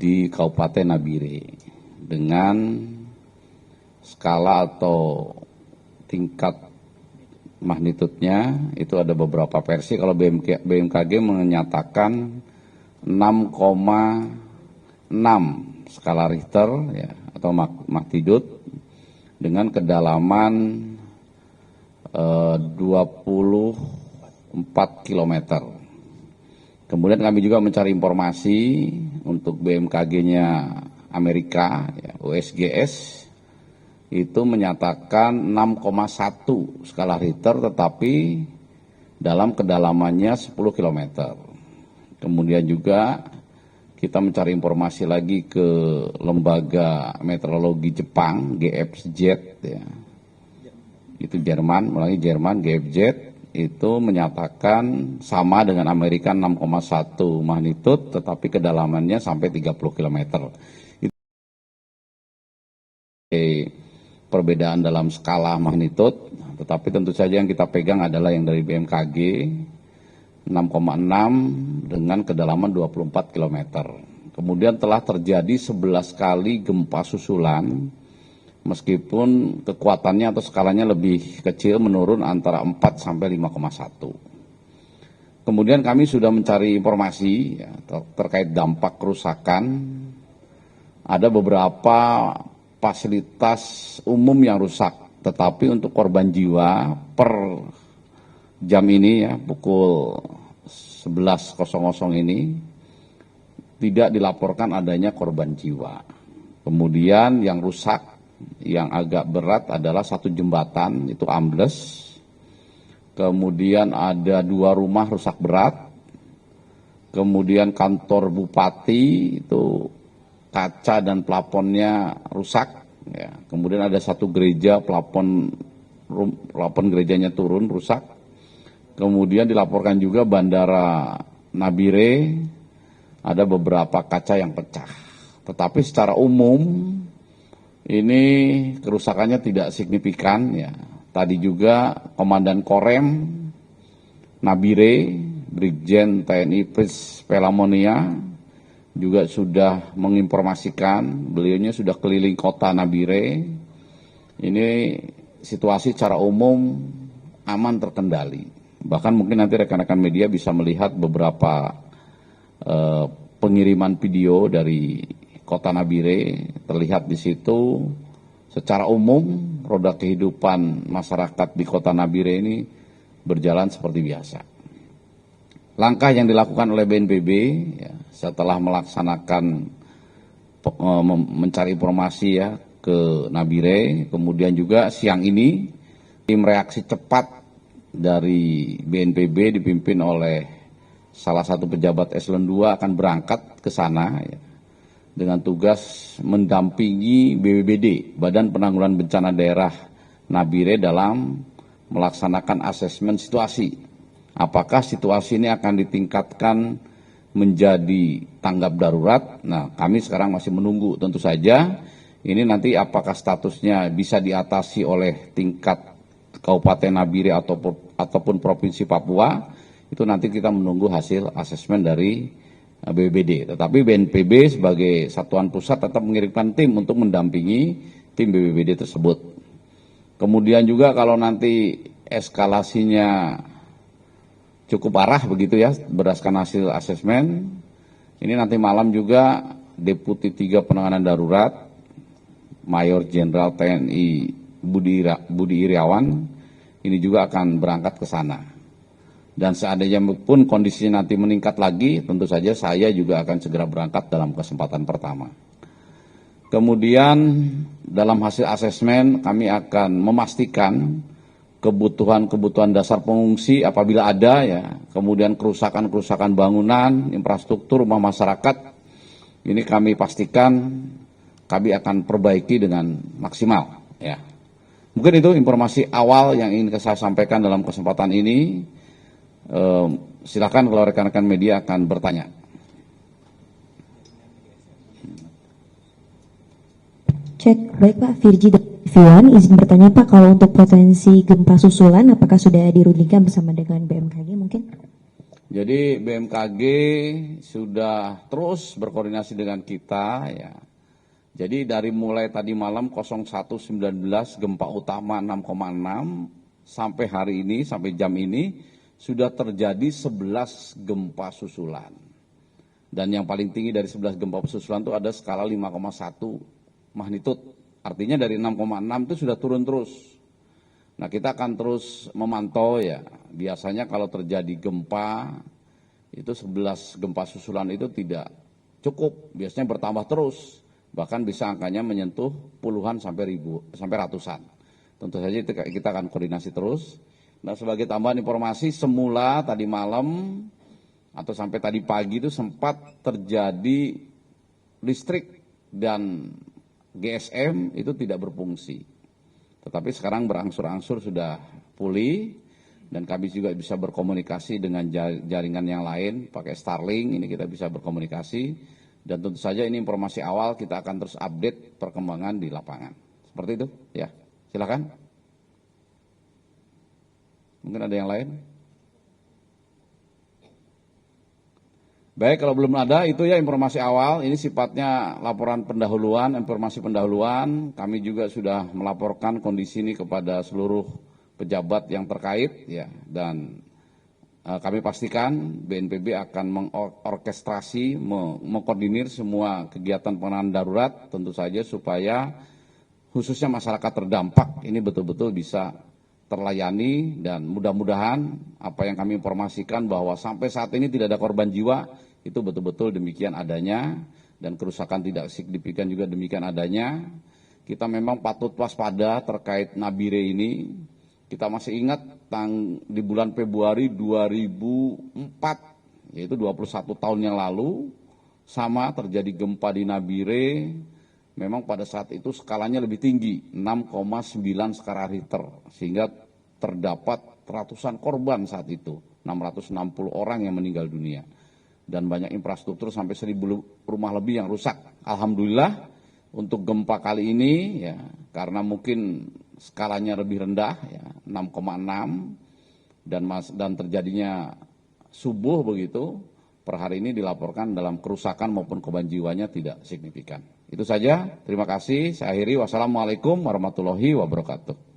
di Kabupaten Nabire dengan skala atau tingkat magnitudnya itu ada beberapa versi. Kalau BMKG menyatakan 6,6 skala Richter ya, atau magnitudo dengan kedalaman 24 km. Kemudian kami juga mencari informasi untuk BMKG-nya Amerika, ya, USGS, itu menyatakan 6,1 skala Richter tetapi dalam kedalamannya 10 km. Kemudian juga kita mencari informasi lagi ke lembaga meteorologi Jepang, GFZ, ya. Itu Jerman, melalui Jerman, GFZ, itu menyatakan sama dengan Amerika 6,1 magnitudo, tetapi kedalamannya sampai 30 km. Itu perbedaan dalam skala magnitudo, tetapi tentu saja yang kita pegang adalah yang dari BMKG, 6,6 dengan kedalaman 24 km. Kemudian telah terjadi 11 kali gempa susulan, meskipun kekuatannya atau skalanya lebih kecil, menurun antara 4 sampai 5,1. Kemudian kami sudah mencari informasi ya, terkait dampak kerusakan. Ada beberapa fasilitas umum yang rusak, tetapi untuk korban jiwa per jam ini ya, pukul 11.00 ini tidak dilaporkan adanya korban jiwa. Kemudian yang rusak, yang agak berat adalah satu jembatan itu ambles. Kemudian ada 2 rumah rusak berat. Kemudian kantor bupati itu kaca dan plafonnya rusak. Ya. Kemudian ada satu gereja, plafon gerejanya turun rusak. Kemudian dilaporkan juga Bandara Nabire ada beberapa kaca yang pecah. Tetapi secara umum ini kerusakannya tidak signifikan ya. Tadi juga Komandan Korem Nabire, Brigjen TNI Pris Pelamonia juga sudah menginformasikan, beliaunya sudah keliling kota Nabire. Ini situasi secara umum aman terkendali. Bahkan mungkin nanti rekan-rekan media bisa melihat beberapa pengiriman video dari kota Nabire, terlihat di situ secara umum roda kehidupan masyarakat di kota Nabire ini berjalan seperti biasa. Langkah yang dilakukan oleh BNPB ya, setelah melaksanakan mencari informasi ya ke Nabire, kemudian juga siang ini tim reaksi cepat dari BNPB dipimpin oleh salah satu pejabat eselon 2 akan berangkat ke sana ya, dengan tugas mendampingi BPBD, Badan Penanggulangan Bencana Daerah Nabire, dalam melaksanakan asesmen situasi. Apakah situasi ini akan ditingkatkan menjadi tanggap darurat? Nah, kami sekarang masih menunggu. Tentu saja ini nanti apakah statusnya bisa diatasi oleh tingkat Kabupaten Nabire ataupun Provinsi Papua, itu nanti kita menunggu hasil asesmen dari BPBD. Tetapi BNPB sebagai satuan pusat tetap mengirimkan tim untuk mendampingi tim BPBD tersebut. Kemudian juga kalau nanti eskalasinya cukup parah begitu ya, berdasarkan hasil asesmen, ini nanti malam juga Deputi 3 Penanganan Darurat, Mayor Jenderal TNI Budi Iriawan, ini juga akan berangkat ke sana. Dan seandainya pun kondisinya nanti meningkat lagi, tentu saja saya juga akan segera berangkat dalam kesempatan pertama. Kemudian dalam hasil asesmen kami akan memastikan kebutuhan dasar pengungsi apabila ada ya, kemudian kerusakan bangunan, infrastruktur rumah masyarakat, ini kami pastikan kami akan perbaiki dengan maksimal ya. Mungkin itu informasi awal yang ingin saya sampaikan dalam kesempatan ini. Silakan kalau rekan-rekan media akan bertanya. Cek, baik Pak. Virgi dari TV1 izin bertanya Pak, kalau untuk potensi gempa susulan apakah sudah dirundingkan bersama dengan BMKG mungkin? Jadi BMKG sudah terus berkoordinasi dengan kita ya. Jadi dari mulai tadi malam 01.19 gempa utama 6,6 sampai hari ini, sampai jam ini sudah terjadi 11 gempa susulan. Dan yang paling tinggi dari 11 gempa susulan itu ada skala 5,1 magnitudo. Artinya dari 6,6 itu sudah turun terus. Nah, kita akan terus memantau ya. Biasanya kalau terjadi gempa, itu 11 gempa susulan itu tidak cukup. Biasanya bertambah terus. Bahkan bisa angkanya menyentuh puluhan sampai ratusan. Tentu saja kita akan koordinasi terus. Nah, sebagai tambahan informasi, semula tadi malam atau sampai tadi pagi itu sempat terjadi listrik dan GSM itu tidak berfungsi. Tetapi sekarang berangsur-angsur sudah pulih dan kami juga bisa berkomunikasi dengan jaringan yang lain pakai Starlink, ini kita bisa berkomunikasi dan tentu saja ini informasi awal, kita akan terus update perkembangan di lapangan. Seperti itu ya, silakan. Mungkin ada yang lain? Baik, kalau belum ada itu ya informasi awal, ini sifatnya laporan pendahuluan, informasi pendahuluan. Kami juga sudah melaporkan kondisi ini kepada seluruh pejabat yang terkait ya, dan kami pastikan BNPB akan mengorkestrasi, mengkoordinir semua kegiatan penanganan darurat tentu saja supaya khususnya masyarakat terdampak ini betul-betul bisa terlayani dan mudah-mudahan apa yang kami informasikan bahwa sampai saat ini tidak ada korban jiwa itu betul-betul demikian adanya dan kerusakan tidak signifikan juga demikian adanya. Kita memang patut waspada terkait Nabire ini. Kita masih ingat di bulan Februari 2004 yaitu 21 tahun yang lalu sama terjadi gempa di Nabire. Memang pada saat itu skalanya lebih tinggi, 6,9 skala Richter, sehingga terdapat ratusan korban saat itu, 660 orang yang meninggal dunia. Dan banyak infrastruktur sampai 1.000 rumah lebih yang rusak. Alhamdulillah untuk gempa kali ini ya, karena mungkin skalanya lebih rendah ya, 6,6 dan terjadinya subuh begitu, per hari ini dilaporkan dalam kerusakan maupun korban jiwanya tidak signifikan. Itu saja, terima kasih. Saya akhiri. Wassalamualaikum warahmatullahi wabarakatuh.